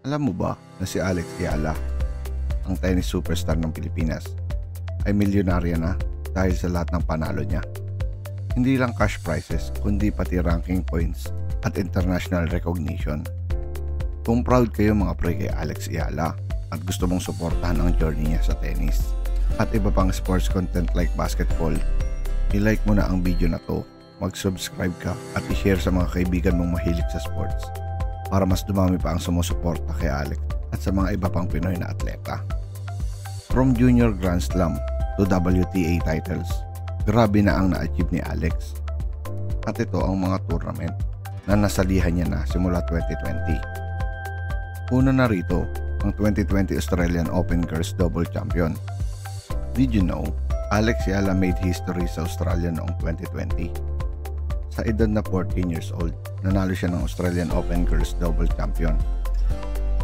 Alam mo ba na si Alex Yala, ang tennis superstar ng Pilipinas, ay milyonarya na dahil sa lahat ng panalo niya? Hindi lang cash prizes kundi pati ranking points at international recognition. Kung proud kayo mga pre kay Alex Yala at gusto mong suportahan ang journey niya sa tennis at iba pang sports content like basketball, i-like mo na ang video na to, mag-subscribe ka at i-share sa mga kaibigan mong mahilig sa sports para mas dumami pa ang sumusuporta kay Alex at sa mga iba pang Pinoy na atleta. From Junior Grand Slam to WTA titles, grabe na ang na-achieve ni Alex. At ito ang mga tournament na nasalihan niya na simula 2020. Una na rito, ang 2020 Australian Open Girls Double Champion. Did you know, Alex Yala made history sa Australia noong 2020. Sa edad na 14 years old, nanalo siya ng Australian Open Girls Double Champion.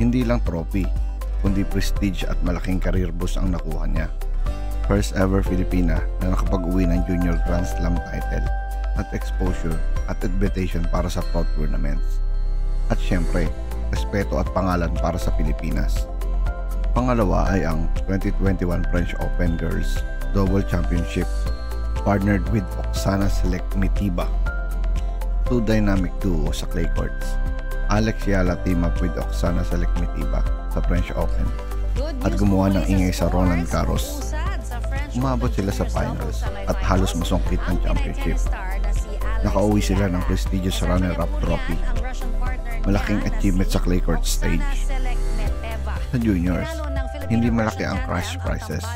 Hindi lang trophy, kundi prestige at malaking career boost ang nakuha niya. First ever Filipina na nakapag-uwi ng Junior Grand Slam title at exposure at invitation para sa pro tournaments. At syempre, respeto at pangalan para sa Pilipinas. Pangalawa ay ang 2021 French Open Girls Double Championship partnered with Oksana Selekmetiba. Two dynamic duo sa clay courts. Alex Yala team up with Oksana Selekmetiba sa French Open at gumawa ng ingay sa Roland Garros. Umabot sila sa finals at halos masungkit ang championship. Nakauwi sila ng prestigious runner-up trophy. Malaking achievement sa clay court stage. Sa juniors, hindi malaki ang cash prizes,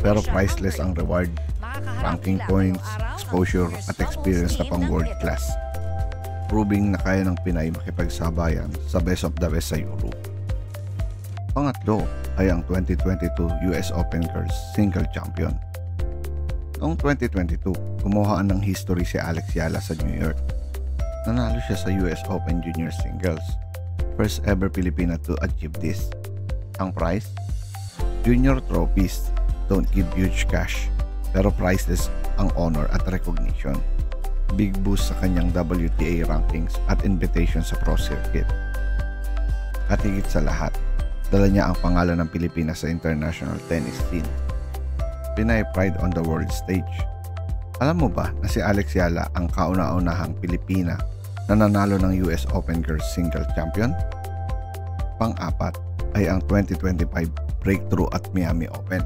pero priceless ang reward, ranking points, exposure at experience na pang world class. Proving na kaya ng Pinay makipagsabayan sa best of the best sa Europe. Pangatlo ay ang 2022 US Open Girls Single Champion. Noong 2022, kumuhaan ng history si Alex Yala sa New York. Nanalo siya sa US Open Junior Singles. First ever Filipina to achieve this. Ang prize? Junior trophies don't give huge cash, pero priceless ang honor at recognition. Big boost sa kanyang WTA rankings at invitation sa pro circuit. At higit sa lahat, dala niya ang pangalan ng Pilipinas sa international tennis scene. Pinay pride on the world stage. Alam mo ba na si Alex Yala ang kauna-unahang Pilipina na nanalo ng US Open Girls Single Champion? Pang-apat ay ang 2025 breakthrough at Miami Open.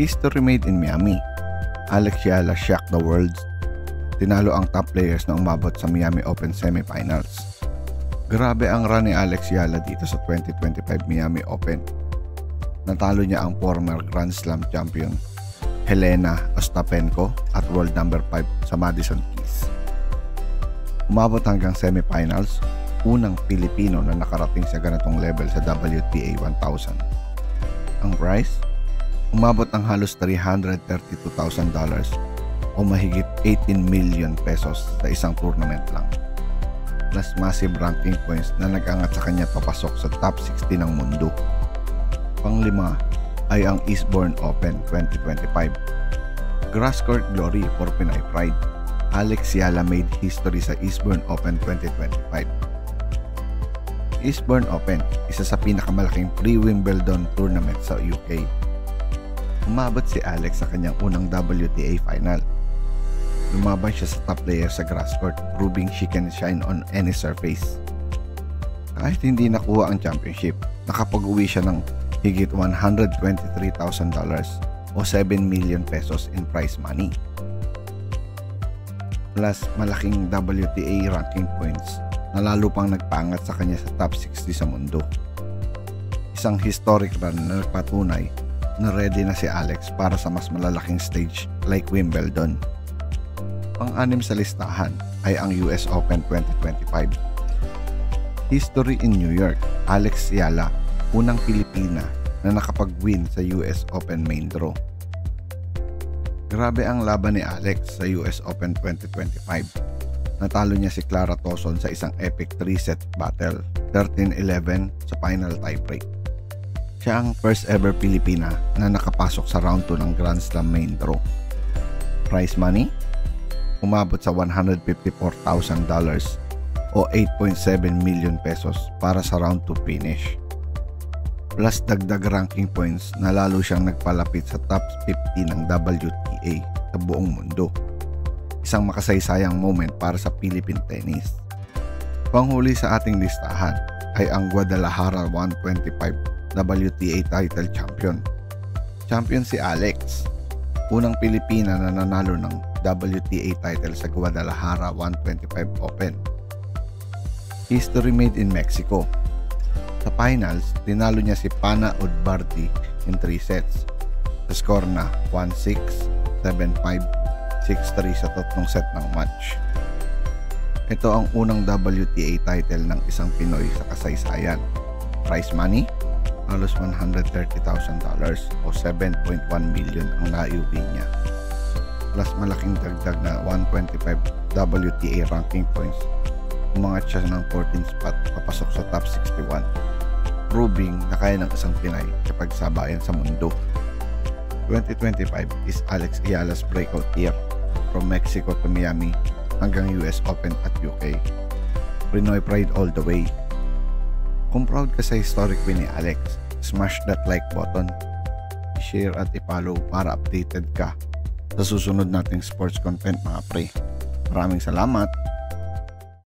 History made in Miami. Alex Yala shocked the world. Tinalo ang top players na umabot sa Miami Open semifinals. Grabe ang run ni Alex Yala dito sa 2025 Miami Open. Natalo niya ang former Grand Slam champion Helena Ostapenko at world number 5 sa Madison Keys. Umabot hanggang semifinals, unang Pilipino na nakarating sa ganitong level sa WTA 1000. Ang prize? Umabot ng halos $332,000 o mahigit 18 million pesos sa isang tournament lang. Plus massive ranking points na nag-angat sa kanya papasok sa top 60 ng mundo. Panglima ay ang Eastbourne Open 2025. Grass court glory for Pinay pride. Alex Yala made history sa Eastbourne Open 2025. Eastbourne Open, isa sa pinakamalaking pre-Wimbledon tournament sa UK. Umabot si Alex sa kanyang unang WTA final. Lumaban siya sa top player sa grass court, proving she can shine on any surface. Kahit hindi nakuha ang championship, nakapag-uwi siya ng higit $123,000 o 7 million pesos in prize money. Plus malaking WTA ranking points na lalo pang nagpaangat sa kanya sa top 60 sa mundo. Isang historic run na nagpatunay na ready na si Alex para sa mas malalaking stage like Wimbledon. Pang-anim sa listahan ay ang US Open 2025. History in New York, Alex Yala, unang Pilipina na nakapag-win sa US Open main draw. Grabe ang laban ni Alex sa US Open 2025. Natalo niya si Clara Tozon sa isang epic 3-set battle, 13-11 sa final tiebreak. Siya ang first ever Pilipina na nakapasok sa round 2 ng Grand Slam main draw. Prize money? Umabot sa $154,000 o 8.7 million pesos para sa round 2 finish. Plus dagdag ranking points na lalo siyang nagpalapit sa top 50 ng WTA sa buong mundo. Isang makasaysayang moment para sa Philippine tennis. Panghuli sa ating listahan ay ang Guadalajara 125 WTA title champion. Champion si Alex, unang Pilipina na nanalo ng WTA title sa Guadalajara 125 Open. History made in Mexico. Sa finals, tinalo niya si Pana Udvardy in 3 sets. Sa score na 1-6, 7-5, 6-3 sa tatlong set ng match. Ito ang unang WTA title ng isang Pinoy sa kasaysayan. Prize money, halos $130,000 o 7.1 million ang naiuwi niya. Plus malaking dagdag na 125 WTA ranking points, umangat siya ng 14th spot papasok sa top 61, proving na kaya ng isang Pinay kapag sabayan sa mundo. 2025 is Alex Ayala's breakout year, from Mexico to Miami hanggang US Open at UK. Pinoy pride all the way. Kung proud ka sa historic win ni Alex, smash that like button, i-share at i-follow para updated ka sa susunod nating sports content mga pre. Maraming salamat!